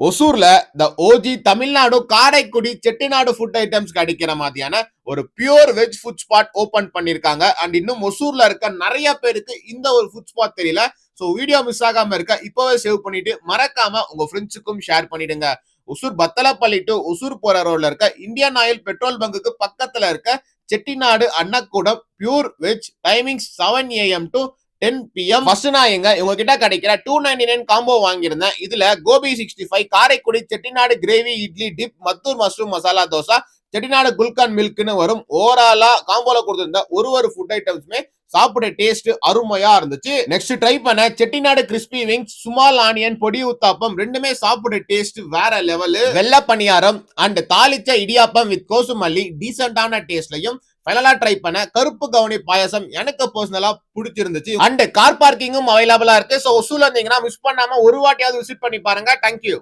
ஒசூர்ல the OG Tamil Nadu Karaikudi Chettinad food items கிடைக்கிற மாதிரியான ஒரு pure veg food spot open பண்ணிருக்காங்க. அண்ட் இன்னும் ஒசூர்ல இருக்க நிறைய பேருக்கு இந்த ஒரு ஃபுட் ஸ்பாட் தெரியல. சோ வீடியோ மிஸ் ஆகாம இருக்க இப்பவே சேவ் பண்ணிட்டு மறக்காம உங்க ஃப்ரெண்ட்ஸுக்கும் ஷேர் பண்ணிடுங்க. ஒசூர் பத்தலப்பள்ளி டு ஒசூர் போற ரோட்ல இருக்க இந்தியன் ஆயில் பெட்ரோல் பங்குக்கு பக்கத்துல இருக்க Chettinad Annakoodam pure veg. Timings 7 AM to 10 PM. First நான் இவங்க கிட்ட கிடைக்கிற 299 காம்போ வாங்கியிருந்தேன். இதுல gobi 65, Karaikudi Chettinad gravy idli dip, Maddur mushroom masala dosa, Chettinad gulkand மில்க்னு வரும். ஓவராலா காம்போல கொடுத்திருந்த ஒரு ஃபுட் ஐட்டம்ஸுமே சாப்பிட டேஸ்ட் அருமையா இருந்துச்சு. நெக்ஸ்ட் ட்ரை பண்ண Chettinad crispy wings, small onion பொடி ஊத்தாப்பம் ரெண்டுமே சாப்பிட டேஸ்ட் வேற லெவல். வெள்ள பணியாரம் அண்ட் தாளிச்ச இடியாப்பம் வித் கோசுமல்லி டீசென்டான டேஸ்ட்லயும் ஃபைனலா ட்ரை பண்ண கருப்பு கவுனி பாயசம் எனக்கு பர்சனலா பிடிச்சிருந்துச்சு. அண்ட் கார் பார்க்கிங்கும் அவைலபிளா இருக்கு. சோ ஒசூர்ல இருந்தீங்கன்னா மிஸ் பண்ணாம ஒரு வாட்டியாவது விசிட் பண்ணி பாருங்க. தேங்க்யூ.